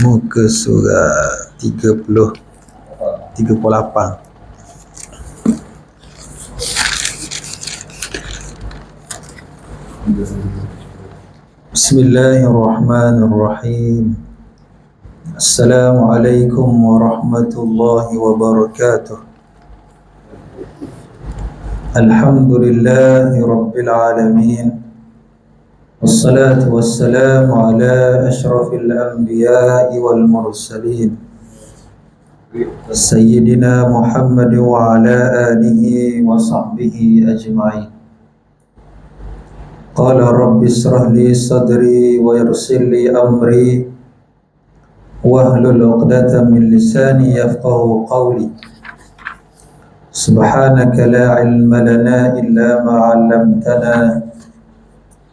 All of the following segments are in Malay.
Muka surat 38. Bismillahirrahmanirrahim. Assalamualaikum warahmatullahi wabarakatuh. Alhamdulillahi rabbil alamin. Wassalatu wassalamu ala ashrafil anbiya'i wal mursalin Sayyidina Muhammad wa ala alihi wa sahbihi ajma'in. Qala rabbi israh li sadri wa yassir li amri wahlul 'uqdatam min lisani yafqahu qawli. Subhanaka la ilma lana illa ma 'allamtana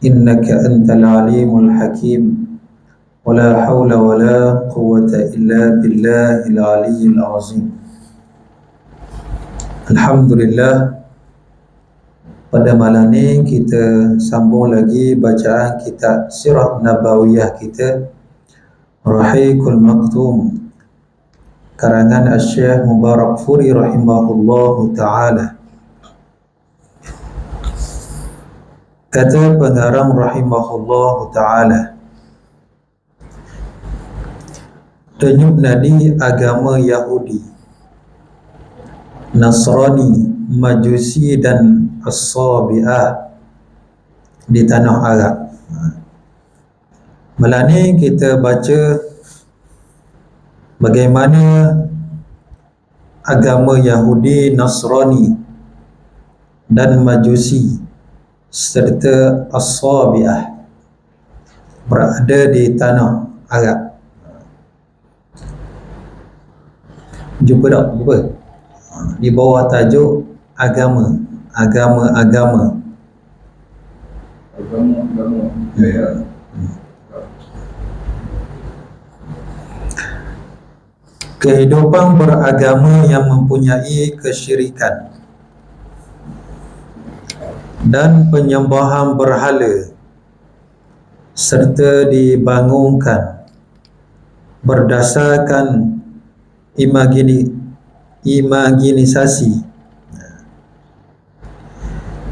innaka antal alimul hakim. Wala hawla wala quwwata illa billahil aliyyil azim. Alhamdulillah, pada malam ni kita sambung lagi bacaan kitab Sirah Nabawiyah kita, Rahiqul Maktum, karangan Asy-Syaikh Mubarakfuri rahimahullahu ta'ala. Kata pengarang rahimahullahu ta'ala, denyut nadi agama Yahudi, Nasrani, Majusi dan As-Sabi'ah di tanah Arab. Malam ni kita baca bagaimana agama Yahudi, Nasrani dan Majusi serta As-Sabi'ah berada di tanah Arab. Jumpa tak? Jumpa? Di bawah tajuk agama. Ya. Kehidupan beragama yang mempunyai kesyirikan dan penyembahan berhala serta dibangunkan berdasarkan imaginisasi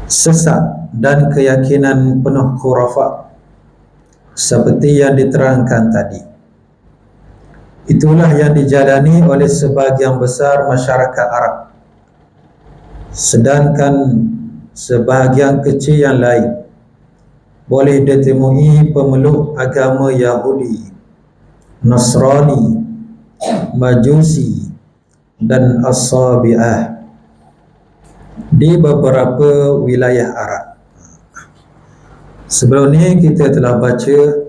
sesat dan keyakinan penuh khurafat seperti yang diterangkan tadi. Itulah yang dijalani oleh sebahagian besar masyarakat Arab, sedangkan sebahagian kecil yang lain boleh ditemui pemeluk agama Yahudi, Nasrani, Majusi dan As-Sabi'ah di beberapa wilayah Arab. Sebelum ni kita telah baca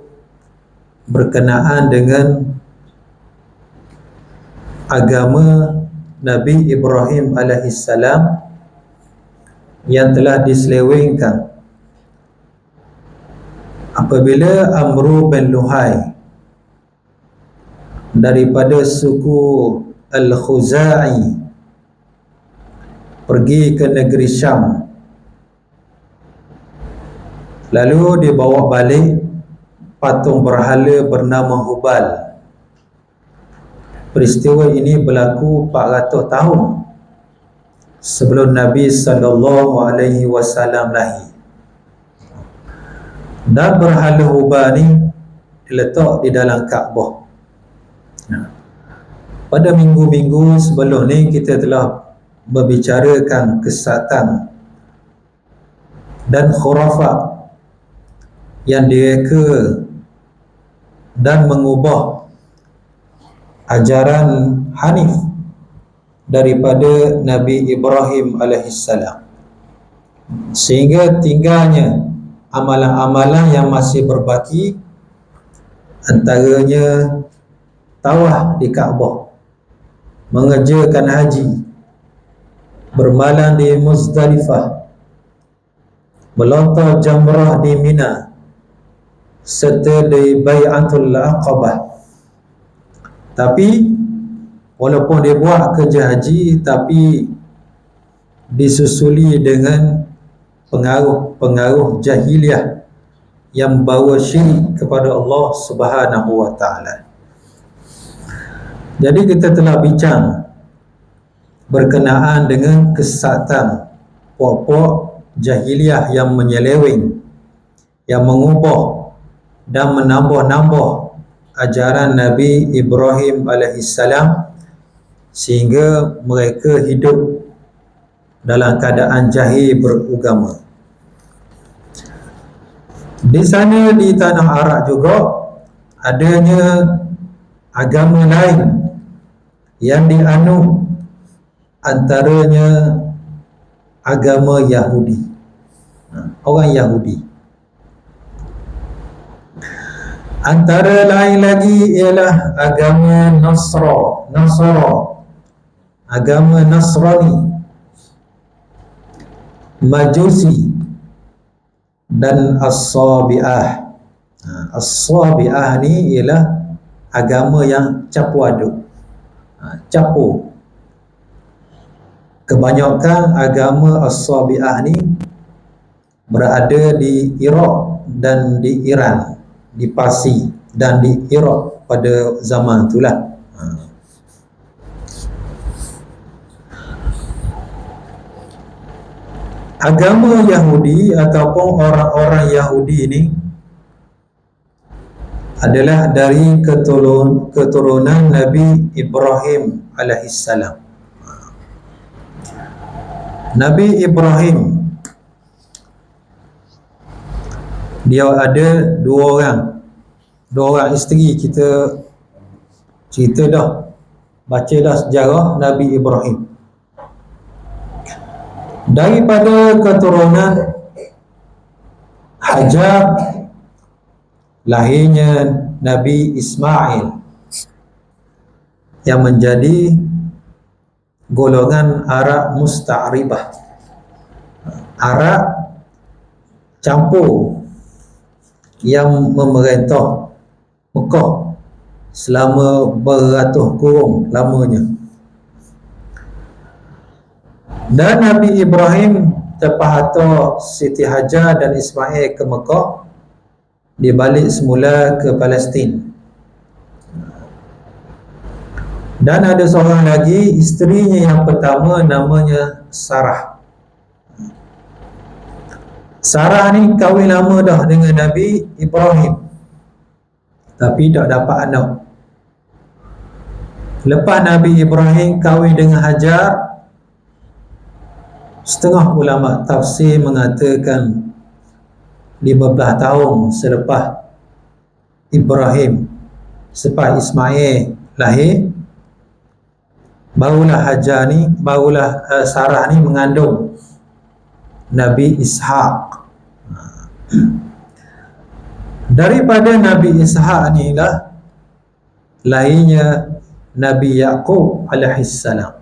berkenaan dengan agama Nabi Ibrahim alaihissalam yang telah diselewengkan apabila Amru bin Luhai daripada suku Al-Khuza'i pergi ke negeri Syam, lalu dibawa balik patung berhala bernama Hubal. Peristiwa ini berlaku 400 tahun sebelum Nabi SAW lahir. Dan berhala Hubal ni diletak di dalam Kaabah. Pada minggu-minggu sebelum ni kita telah membicarakan kesatan dan khurafat yang direka dan mengubah ajaran Hanif daripada Nabi Ibrahim alaihissalam, sehingga tinggalnya amalan-amalan yang masih berbaki, antaranya tawaf di Kaabah, mengerjakan haji, bermalam di Muzdalifah, melontar jamrah di Mina, serta di Bai'atul Aqabah. Tapi walaupun dia buat kerja haji, tapi disusuli dengan pengaruh-pengaruh jahiliah yang bawa syirik kepada Allah Subhanahu wa taala. Jadi kita telah bincang berkenaan dengan kesesatan puak-puak jahiliah yang menyeleweng, yang mengubah dan menambah-nambah ajaran Nabi Ibrahim alaihissalam sehingga mereka hidup dalam keadaan jahil beragama. Di sana di tanah Arab juga adanya agama lain yang dianut, antaranya agama Yahudi. Orang Yahudi. Antara lain lagi ialah agama Nasara, agama Nasrani, Majusi dan As-Sabi'ah. As-Sabi'ah ni ialah agama yang campur aduk, campur. Kebanyakan agama As-Sabi'ah ni berada di Iraq dan di Iran, di Parsi dan di Iraq pada zaman itulah. Agama Yahudi ataupun orang-orang Yahudi ini adalah dari keturunan Nabi Ibrahim alaihissalam. Nabi Ibrahim dia ada dua orang isteri. Kita cerita dah, baca dah sejarah Nabi Ibrahim. Daripada keturunan Hajar lahirnya Nabi Ismail yang menjadi golongan Arab Musta'ribah, Arab campur yang memerintah Mekah selama beratus kurun lamanya. Dan Nabi Ibrahim terpahantar Siti Hajar dan Ismail ke Mekah, dia balik semula ke Palestin. Dan ada seorang lagi, isterinya yang pertama namanya Sarah. Sarah ni kahwin lama dah dengan Nabi Ibrahim, tapi tak dapat anak. Lepas Nabi Ibrahim kahwin dengan Hajar, setengah ulama tafsir mengatakan 15 tahun selepas Ismail lahir, barulah Sarah ni mengandung Nabi Ishaq. Daripada Nabi Ishaq ni lah lahirnya Nabi Yaqub alaihissalam.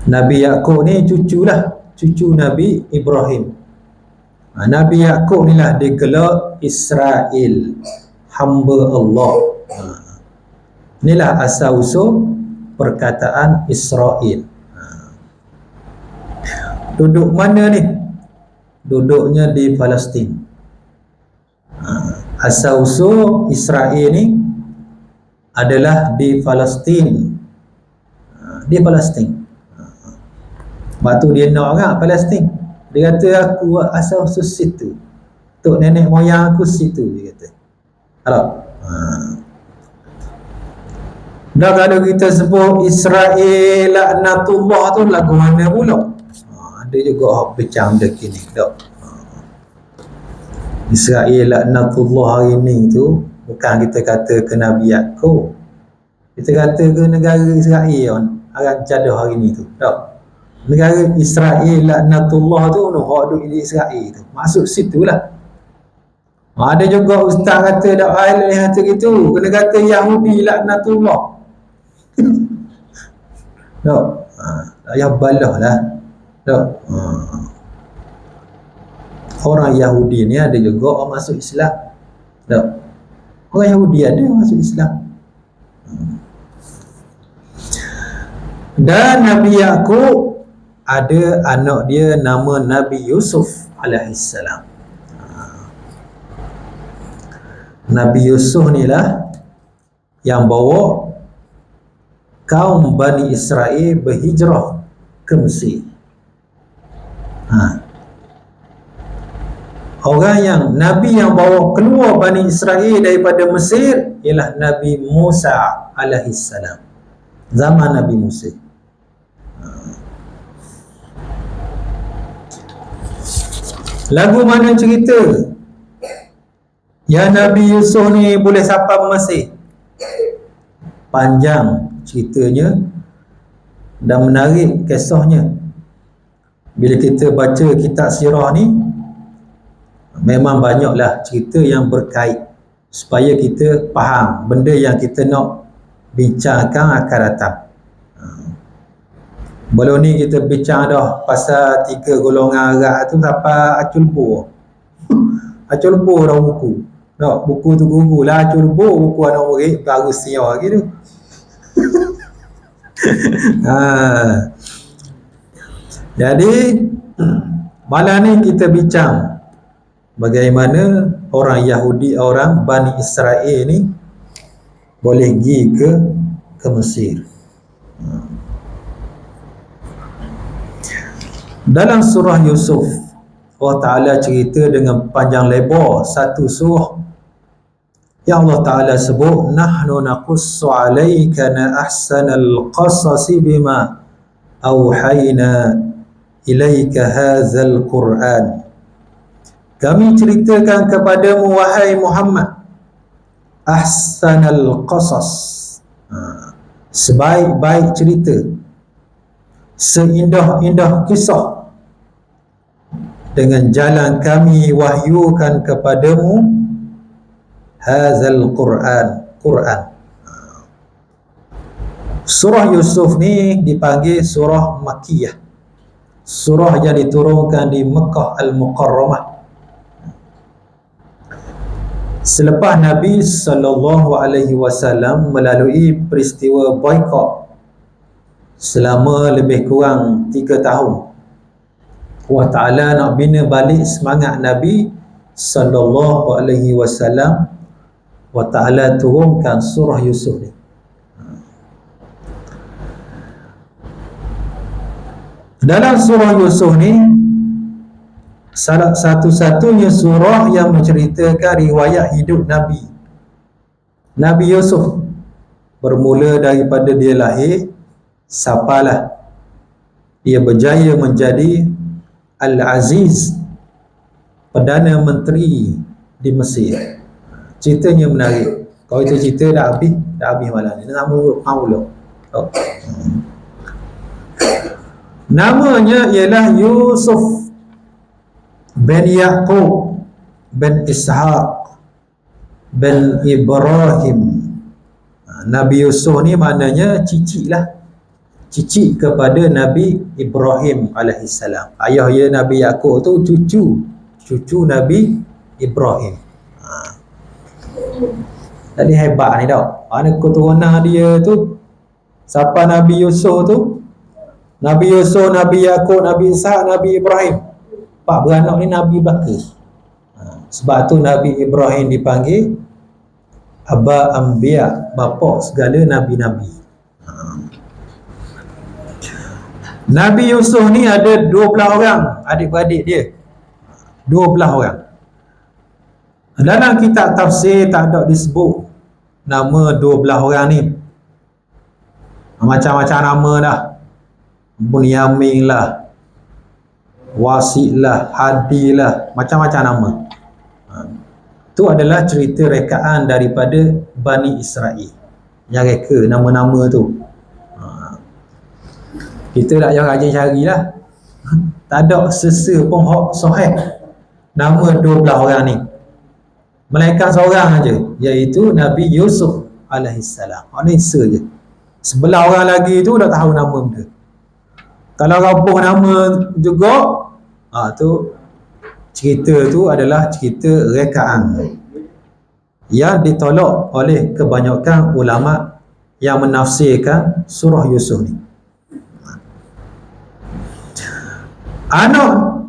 Nabi Yaqub ni cucu Nabi Ibrahim. Nabi Yaqub ni lah digelar Israel, hamba Allah. Inilah asal usul perkataan Israel. Duduk mana ni? Duduknya di Palestin. Asal usul Israel ni adalah di Palestin. Di Palestin. Sebab tu dia nak orang Palestin. Dia kata aku asal usul situ, tok nenek moyang aku situ, dia kata. Kalau dah kalau kita sebut Israel laknatullah tu lagu mana pula? Ada juga hak bincang dekat ni dak. Israel laknatullah hari ni tu bukan kita kata ke Nabi Yaqub. Kita kata ke negara Israel orang cadah hari ni tu. Tak. Negara Israel laknatullah tu hak duk di Israel tu. Maksud situlah. Ada juga ustaz kata dak air ni kata gitu, kena kata Yahudi laknatullah. Tak. Ya balah lah. Tak. Orang Yahudi ni ada juga orang masuk Islam. Tak. Orang Yahudi ada masuk Islam. Dan Nabi Yaqub ada anak dia nama Nabi Yusuf alaihissalam. Nabi Yusuf ni lah yang bawa kaum Bani Israel berhijrah ke Mesir. Orang yang Nabi yang bawa keluar Bani Israel daripada Mesir ialah Nabi Musa alaihissalam, zaman Nabi Musa. Lagu mana cerita yang Nabi Yusuf ni boleh sampai Mesir? Panjang ceritanya dan menarik kisahnya. Bila kita baca kitab sirah ni, memang banyaklah cerita yang berkait supaya kita faham benda yang kita nak bincangkan akan datang. Belum ni kita bincang dah pasal 3 golongan Arab tu sampai acul bur. Acul bur dah buku. Tak, buku tu guru lah acul bur, buku anak murid baru siar lagi tu. Jadi malam ni kita bincang bagaimana orang Yahudi, orang Bani Israel ni boleh pergi ke Mesir. Dalam surah Yusuf, Allah Ta'ala cerita dengan panjang lebar satu surah yang Allah Ta'ala sebut, nahnu naqussu alaika ahsanal qasasi bima awhayna ilaika hadzal Qur'an. Kami ceritakan kepadamu wahai Muhammad ahsanal qasas, sebaik-baik cerita, seindah-indah kisah, dengan jalan kami wahyukan kepadamu hadzal Qur'an. Surah Yusuf ni dipanggil surah Makkiyah, surah yang diturunkan di Mekah Al-Mukarramah selepas Nabi SAW melalui peristiwa boikot selama lebih kurang 3 tahun. Allah Ta'ala nak bina balik semangat Nabi SAW. Allah Ta'ala turunkan surah Yusuf ni. Dalam surah Yusuf ni salah satu-satunya surah yang menceritakan riwayat hidup Nabi Yusuf, bermula daripada dia lahir sampailah dia berjaya menjadi Al-Aziz, Perdana Menteri di Mesir. Ceritanya menarik. Kalau itu cerita dah habis malam ni. Namanya ialah Yusuf bin Yaqub bin Ishaq bin Ibrahim. Nabi Yusuf ni maknanya cici kepada Nabi Ibrahim alaihissalam. Ayah dia Nabi Yaqub tu cucu Nabi Ibrahim. Jadi hebat ni tau. Mana keturunan dia tu siapa Nabi Yusuf tu? Nabi Yusuf, Nabi Yaqub, Nabi Ishaq, Nabi Ibrahim. 4 beranak ni Nabi belaka. Sebab tu Nabi Ibrahim dipanggil Aba Anbiya, bapa segala Nabi-Nabi. Nabi Yusuf ni ada 12 orang adik-beradik dia. 12 orang. Dalam kitab tafsir tak ada disebut nama 12 orang ni. Macam-macam nama dah. Bunyamin lah, Wasi lah, Hadi lah, macam-macam nama. Itu adalah cerita rekaan daripada Bani Israel yang reka nama-nama tu. Kita tak jangan rajin carilah. Tak ada sesa pun hak sahih nama 12 orang ni, melainkan seorang aja, iaitu Nabi Yusuf alaihissalam. Ini saja. Sebelah orang lagi tu dah tahu nama dia. Kalau rabuh nama juga, tu cerita tu adalah cerita rekaan yang ditolak oleh kebanyakan ulama yang menafsirkan surah Yusuf ni. Anak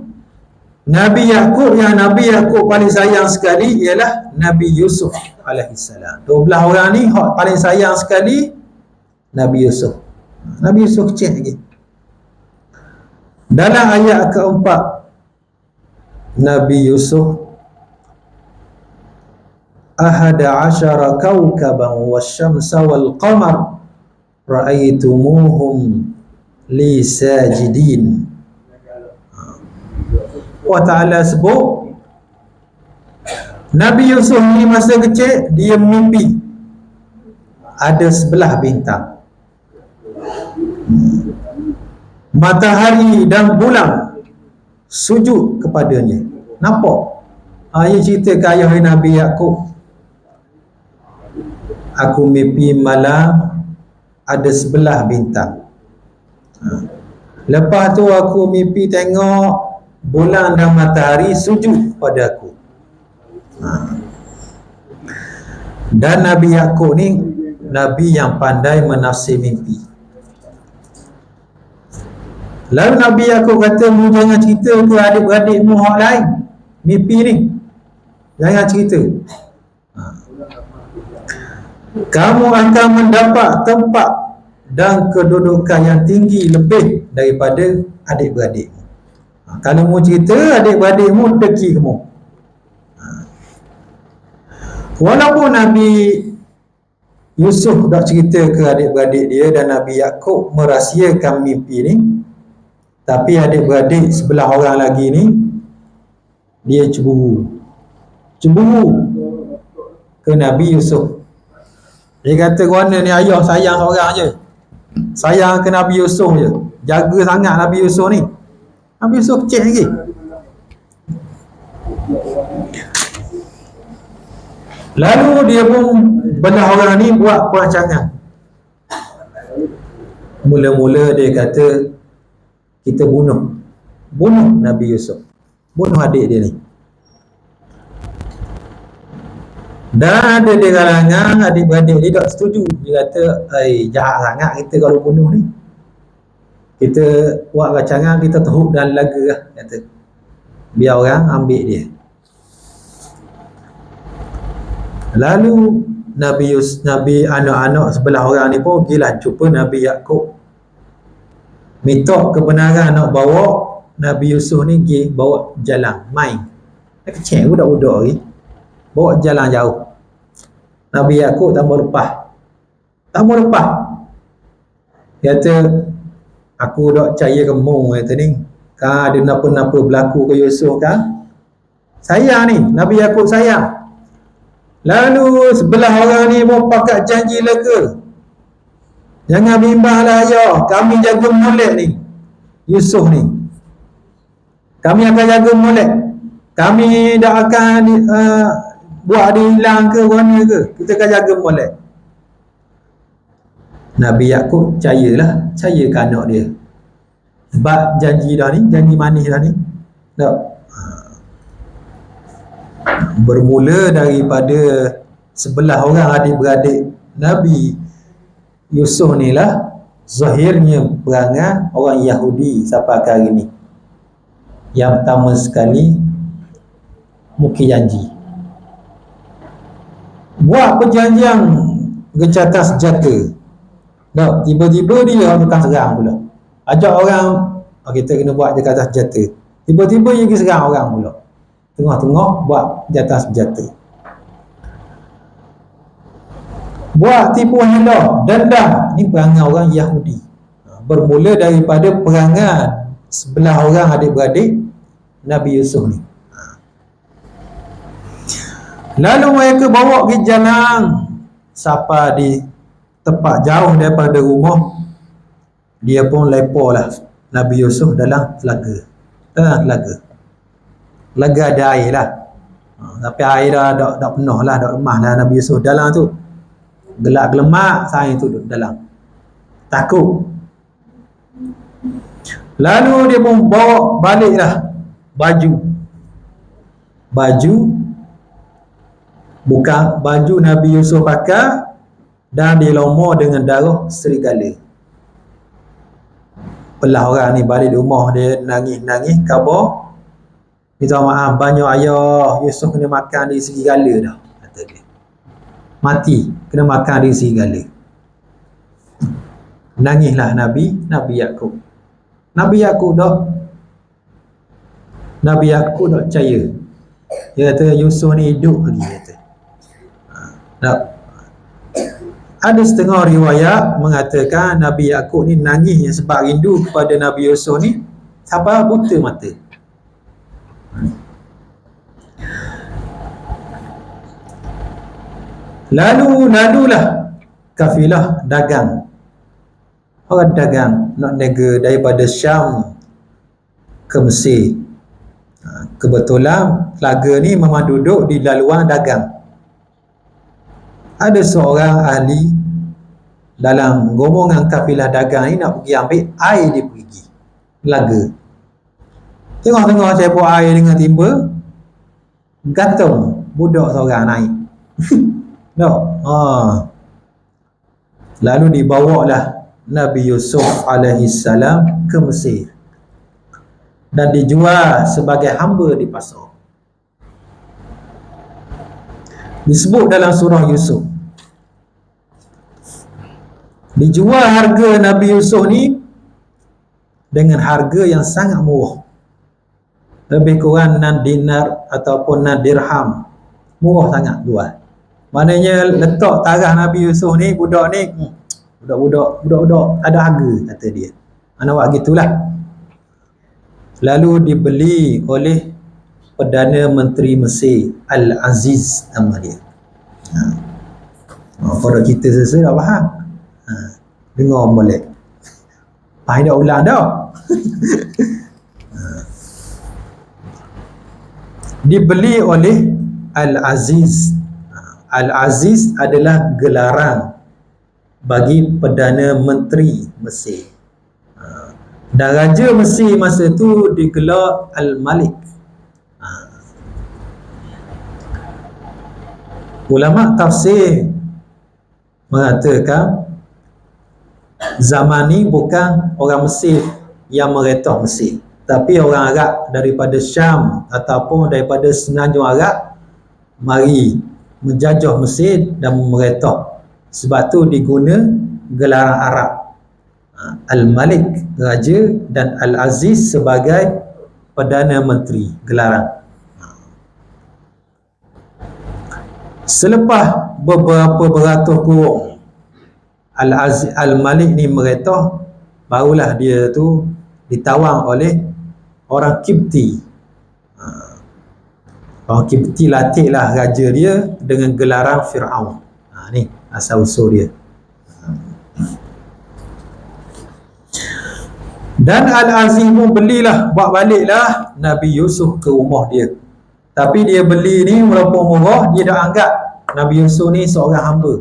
Nabi Yaqub, yang Nabi Yaqub paling sayang sekali ialah Nabi Yusuf alaihissalam. 12 orang ni hak paling sayang sekali Nabi Yusuf. Nabi Yusuf kecil lagi. Dalam ayat keempat Nabi Yusuf, ahada asyara kawkaban wasyamsa wal qamar ra'aitumuhum li sajidin. Allah Ta'ala sebut Nabi Yusuf ni masa kecil dia mimpi ada 11 bintang, matahari dan bulan sujud kepadanya. Nampak? Dia cerita ke ayah Nabi Yaqub, aku mimpi malam ada 11 bintang. Lepas tu aku mimpi tengok bulan dan matahari sujud pada aku. Dan Nabi Yaqub ni Nabi yang pandai menafsir mimpi. Lalu Nabi Yaqub kata, mu jangan cerita ke adik-beradikmu hak lain mimpi ni, jangan cerita. Kamu akan mendapat tempat dan kedudukan yang tinggi lebih daripada adik-beradikmu. Kalau mu cerita, adik-beradikmu deki kamu. Walaupun Nabi Yusuf dah cerita ke adik-beradik dia dan Nabi Yaqub merahsiakan mimpi ni, tapi adik-beradik sebelah orang lagi ni dia cemburu ke Nabi Yusuf. Dia kata, korang ni ayah sayang seorang je, sayang ke Nabi Yusuf je, jaga sangat Nabi Yusuf ni. Nabi Yusuf kecil lagi. Lalu dia pun belah orang ni buat perancangan. Mula-mula dia kata, kita bunuh Nabi Yusuf, bunuh adik dia ni. Dan ada di kalangan adik-beradik dia tak setuju. Dia kata, jahat sangat kita kalau bunuh ni. Kita buat rancangan, kita teruk dan laga lah, kata. Biar orang ambil dia. Lalu Nabi anak-anak sebelah orang ni pun pergilah jumpa Nabi Yaqub, minta kebenaran nak bawa Nabi Yusuf ni pergi bawa jalan main. Dia kecil budak-budak ni, bawa jalan jauh. Nabi Yaqub tak mau lepas. Dia kata, aku dak percaya kamu, kata ni. Kan ada napa-napa berlaku ke Yusuf kan? Sayang ni, Nabi Yaqub sayang. Lalu sebelah orang ni mau pakat janji lega. Jangan bimbanglah ayah, kami jaga molek ni Yusuf ni. Kami akan jaga molek. Kami tak akan buat dia hilang ke mana ke. Kita akan jaga molek. Nabi Yaqub percayalah, percaya ke anak dia. Sebab janji dah ni, janji manis dah ni. Tak. Bermula daripada sebelah orang adik-beradik Nabi Yusuf ni lah zahirnya perangai orang Yahudi sampai hari ni. Yang pertama sekali, mukir janji, buat perjanjian gencatan senjata. Tak, tiba-tiba dia akan serang pula. Ajak orang, kita kena buat gencatan senjata. Tiba-tiba dia pergi serang orang pula. Tengah-tengah buat gencatan senjata. Buat tipu hela, dendam. Ni perangai orang Yahudi. Bermula daripada perangai sebelah orang adik-beradik Nabi Yusuf ni. Lalu mereka bawa ke jalan sampai di tempat jauh daripada rumah. Dia pun leparlah Nabi Yusuf dalam telaga. Telaga ada air lah. Tapi air dah penuh lah, dah lemah lah Nabi Yusuf dalam tu. Gelak gelemak saya tu duduk dalam. Takut. Lalu dia pun bawa baliklah baju bukan baju Nabi Yusuf pakai, dan dilomor dengan darah serigala. Belah orang ni balik di rumah dia nangis-nangis khabar, minta maaf banyak ayah, Yusuf kena makan di serigala dah, kata dia. Mati kena makan di serigala. Nangislah Nabi Yakub. Nabi Yakub dah percaya. Dia kata Yusuf ni hidup lagi, kata. Ada setengah riwayat mengatakan Nabi Yakub ni nangisnya sebab rindu kepada Nabi Yusuf ni sampai buta mata. Lalulah kafilah dagang. Orang dagang nak niaga daripada Syam ke Mesir. Kebetulan telaga ni memang duduk di laluan dagang. Ada seorang ahli dalam rombongan kafilah dagang ni nak pergi ambil air, dia pergi telaga. Tengok-tengok cepok air dengan timba, gantung budak seorang naik. Tak? Lalu dibawalah Nabi Yusuf alaihi salam ke Mesir dan dijual sebagai hamba di pasar. Disebut dalam surah Yusuf, dijual harga Nabi Yusuf ni dengan harga yang sangat murah, lebih kurang 6 dinar ataupun 6 dirham. Murah sangat jual. Maknanya letak tarikh Nabi Yusuf ni, budak ni budak ada harga, kata dia. Anak buat gitulah. Lalu dibeli oleh Perdana Menteri Mesir Al-Aziz nama dia. Pada kita sesa dah faham. Dengar boleh. Dah ulang dah. Dibeli oleh Al-Aziz. Al-Aziz adalah gelaran bagi Perdana Menteri Mesir. Dan Raja Mesir masa tu digelar Al-Malik. Ulama tafsir mengatakan zaman ni bukan orang Mesir yang meretah Mesir, tapi orang Arab daripada Syam ataupun daripada Semenanjung Arab mari menjajah Mesir dan meretah. Sebab tu diguna gelaran Arab, Al-Malik Raja dan Al-Aziz sebagai Perdana Menteri, gelaran. Selepas beberapa beratus kurung Al-Malik ni meretah, barulah dia tu ditawang oleh orang Kipti. Orang Kipti latihlah raja dia dengan gelaran Fir'aun. Ni asal usul dia. Dan Al-Aziz pun belilah, buat baliklah Nabi Yusuf ke rumah dia. Tapi dia beli ni walaupun murah, dia dah anggap Nabi Yusuf ni seorang hamba.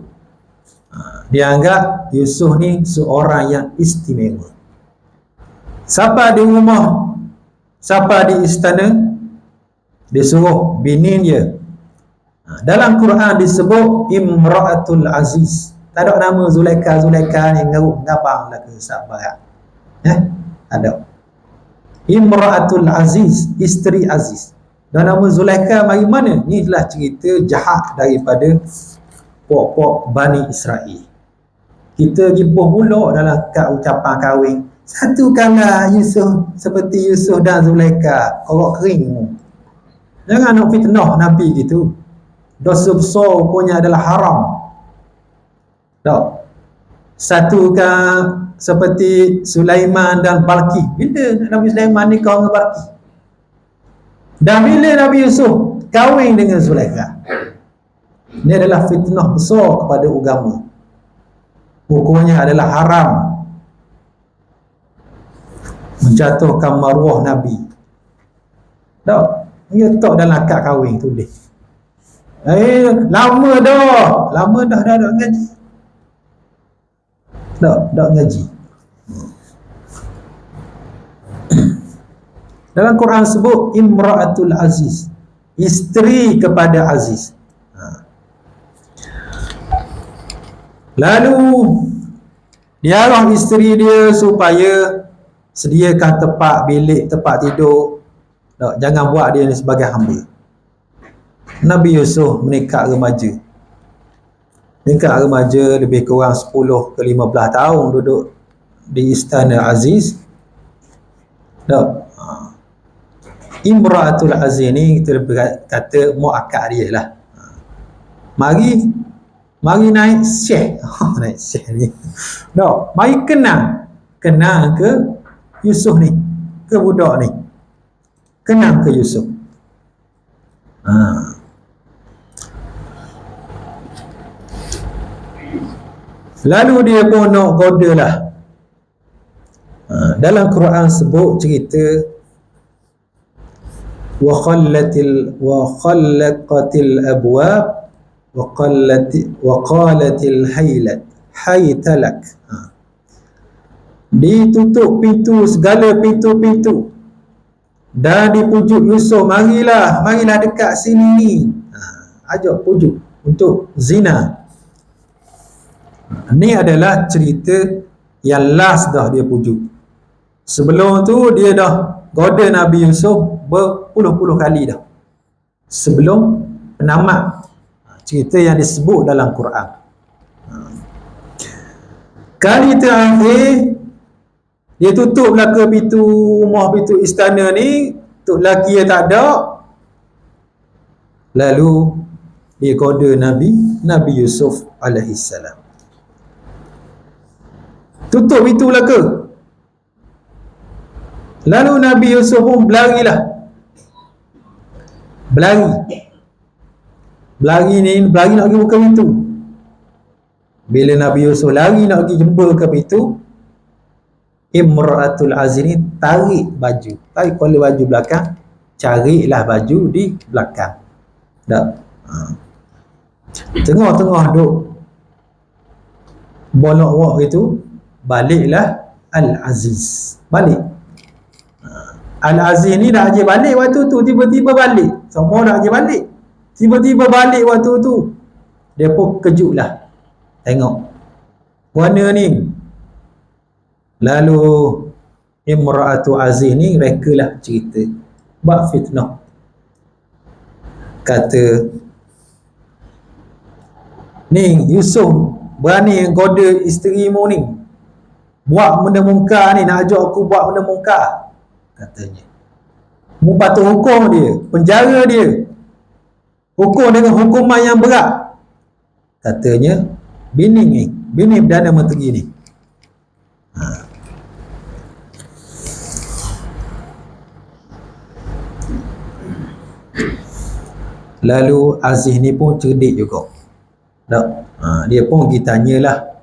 Dia anggap Yusuf ni seorang yang istimewa. Siapa di rumah, siapa di istana, dia suruh bini dia. Dalam Quran disebut Imra'atul Aziz. Tak ada nama Zulaikha ni ngeruk ngabang lah ke sahabat. Ada. Imra'atul Aziz, isteri Aziz. Dan nama Zulaikha mari mana? Ni adalah cerita jahat daripada pok-pok Bani Israel. Kita gibuh pula dalam ucapan kahwin. Satukanlah Yusuf seperti Yusuf dan Zulaikha. Korok kering. Jangan nak fitnah Nabi gitu. Dosa besar punya adalah haram. Tak. Satukan seperti Sulaiman dan Balqis. Bila Nabi Sulaiman nikah dengan Balqis? Dan bila Nabi Yusuf kahwin dengan Zulaikha? Ini adalah fitnah besar kepada agama. Hukumnya adalah haram, menjatuhkan maruah Nabi. Tak, dia letak dalam akad kahwin tulis. Lama dah ngaji. Tak ngaji. Dalam Quran sebut Imra'atul Aziz, isteri kepada Aziz. Lalu dia arah isteri dia supaya Sediakan tempat bilik, tempat tidur. Tak, jangan buat dia ni sebagai hamba. Nabi Yusuf meningkat remaja. Meningkat remaja lebih kurang 10 ke 15 tahun duduk di Istana Aziz. Tak. Imra'atul Aziz ni kita lebih kata muakkad dia lah. Mari naik syekh. Naik syekh ni. Tak. Mari kenal ke Yusuf ni, ke budak ni. Kenal ke Yusuf. Lalu dia pun nak goda lah. Dalam Quran sebut cerita wa khallaqatil abwab wa qalatil haytalak. Ditutup pintu, segala pintu-pintu, dan dipujuk Yusuf, marilah dekat sini ni. Ajak pujuk untuk zina. Ni adalah cerita yang last dah dia pujuk. Sebelum tu dia dah goda Nabi Yusuf berpuluh-puluh kali dah, sebelum penamat cerita yang disebut dalam Quran. Kali terakhir dia tutup belaka pintu rumah, pintu istana ni, tok lelaki yang tak ada. Lalu dia goda Nabi Yusuf alaihissalam. Tutup pintu belaka. Lalu Nabi Yusuf pun berlari nak pergi buka pintu. Bila Nabi Yusuf lari nak pergi jumpa ke pintu, Imra'atul Aziz ni tarik kepala baju belakang, carilah baju di belakang. Tengah-tengah duk bolok wak itu, baliklah Al-Aziz. Al-Aziz ni dah aje balik waktu tu, tiba-tiba balik. Semua dah aje balik, tiba-tiba balik waktu tu. Dia pun kejut lah, tengok warna ni. Lalu Imra'atu Aziz ni rekalah cerita, buat fitnah. Kata ni Yusuf berani goda isterimu ni, buat benda mungkar ni, nak ajak aku buat benda mungkar. Katanya mu patut hukum dia, penjara dia, hukum dengan hukuman yang berat. Katanya bini Perdana Menteri ni. Lalu Aziz ni pun cerdik juga. Dia pun pergi tanyalah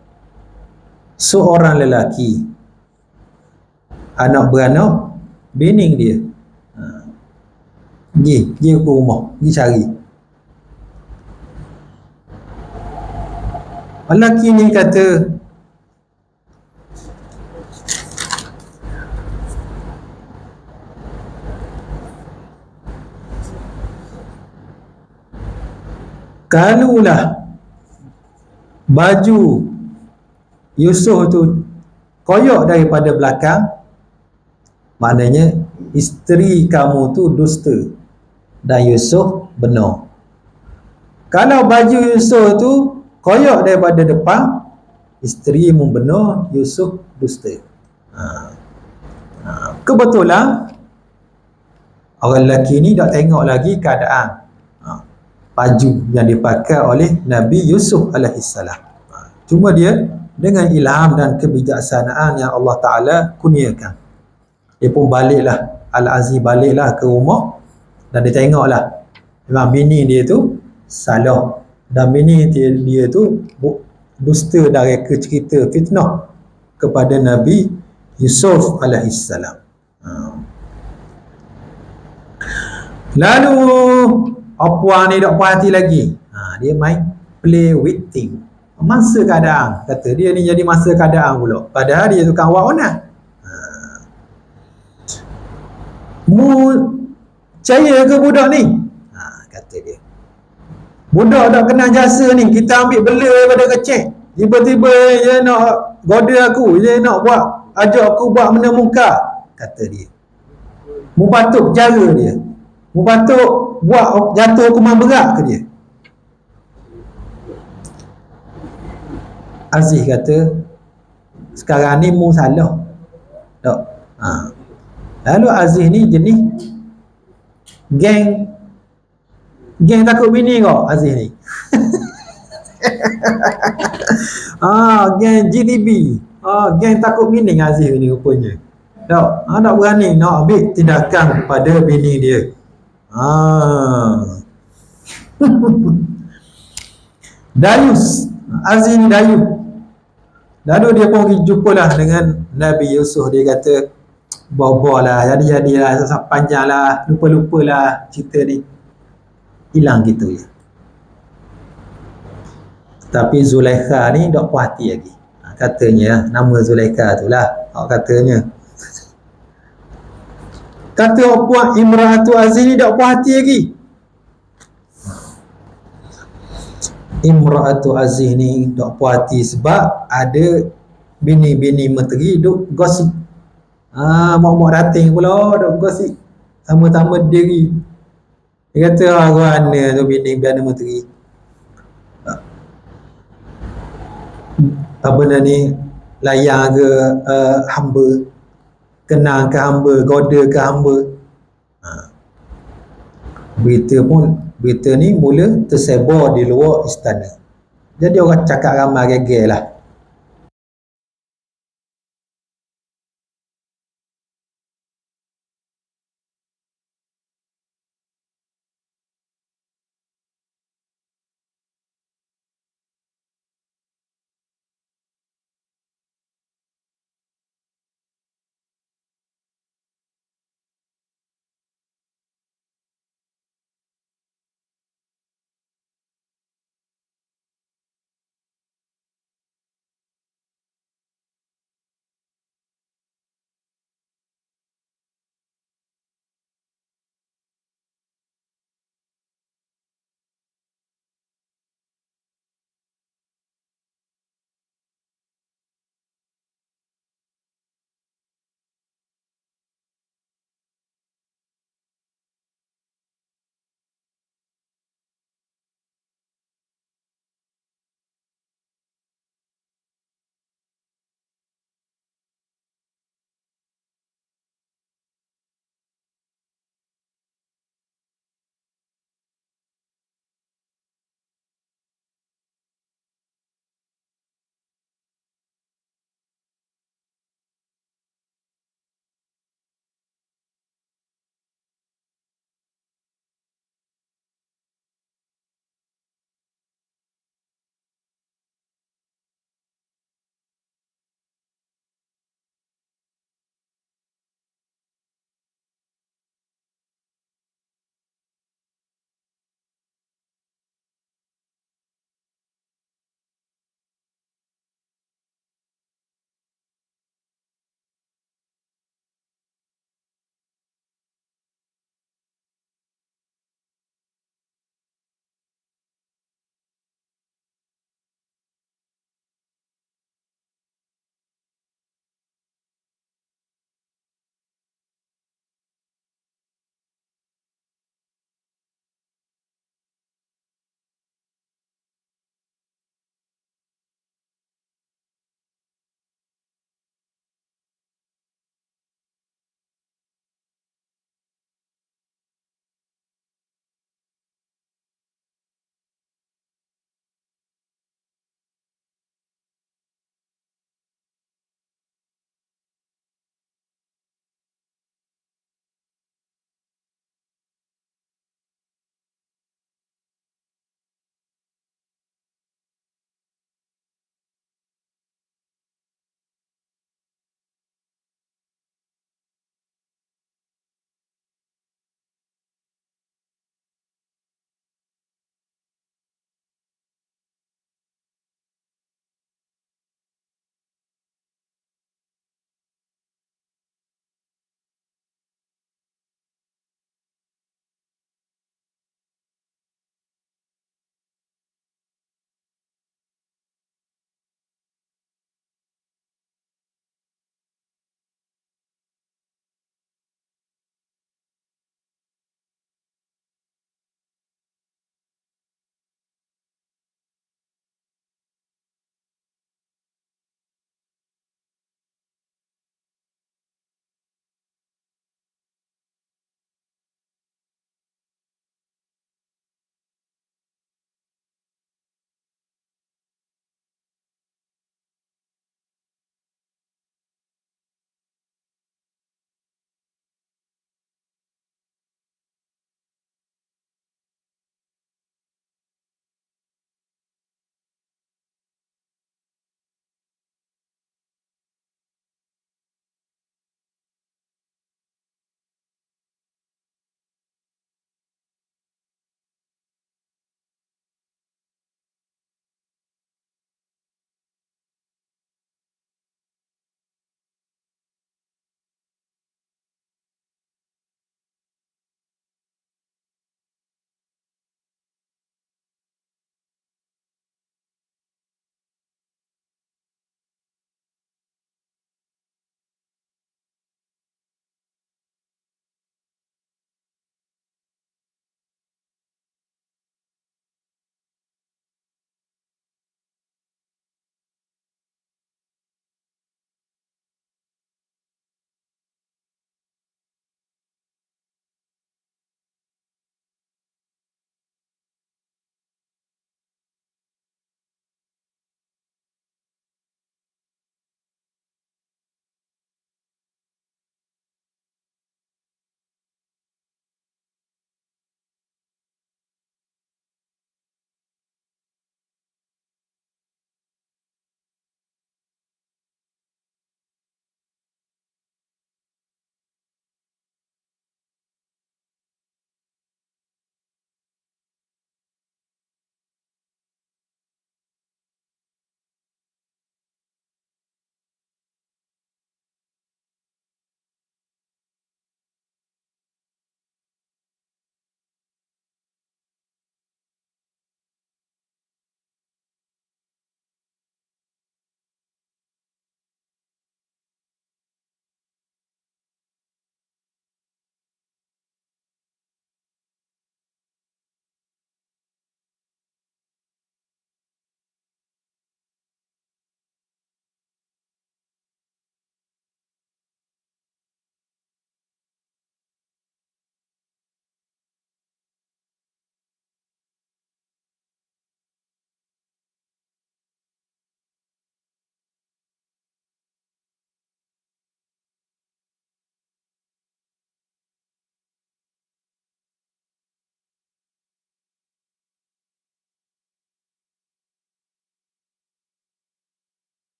seorang lelaki, anak beranak bini dia. Pergi ke rumah, pergi cari. Lelaki ni kata, kalulah baju Yusuf tu koyak daripada belakang, maknanya isteri kamu tu dusta dan Yusuf benar. Kalau baju Yusuf tu koyak daripada depan, isteri mu benar, Yusuf dusta. Kebetulan orang lelaki ni tak tengok lagi keadaan baju yang dipakai oleh Nabi Yusuf alaihissalam. Cuma dia dengan ilham dan kebijaksanaan yang Allah Ta'ala kurniakan, dia pun baliklah, Al-Aziz baliklah ke rumah, dan dia tengoklah memang bini dia tu salah, dan bini dia tu dusta dan reka cerita fitnah kepada Nabi Yusuf alaihissalam. Lalu puan ni tak puas hati lagi. Dia main play waiting, masa keadaan. Kata dia ni jadi masa keadaan pula, padahal dia tukang awak mana. Mu percaya ke budak ni? Kata dia, budak tak kenal jasa ni, kita ambil bela daripada kecil, tiba-tiba dia nak goda aku, dia nak buat ajak aku buat benda munkar, kata dia. Mu patut jaga dia, mu patut buat jatuh hukuman berat ke dia. Aziz kata, sekarang ni mu salah tak? Lalu Aziz ni jenis geng takut bini kau. Aziz ni geng GTB, geng takut bini Aziz ni rupanya. Tak berani nak ambil tindakan pada bini dia. Dayus, Aziz ni Dayus. Lalu dia pun pergi jumpalah dengan Nabi Yusuf. Dia kata, bobo lah, jadi-jadilah, panjang lah, lupa-lupalah cerita ni, hilang gitu je. Tapi Zulaikha ni tak puas hati lagi. Katanya, nama Zulaikha tu lah, katanya. Kata puan Imratu Aziz ni tak puas hati lagi. Imratu Aziz ni tak puas hati sebab ada bini-bini menteri duk gosip. Mak-mak dating pula duk gosip sama-sama diri. Dia kata, mana tu bini-bini menteri, apa benda ni, layan ke hamba, kenal ke hamba, goda ke hamba. Berita ni mula tersebar di luar istana. Jadi orang cakap ramai geger lah.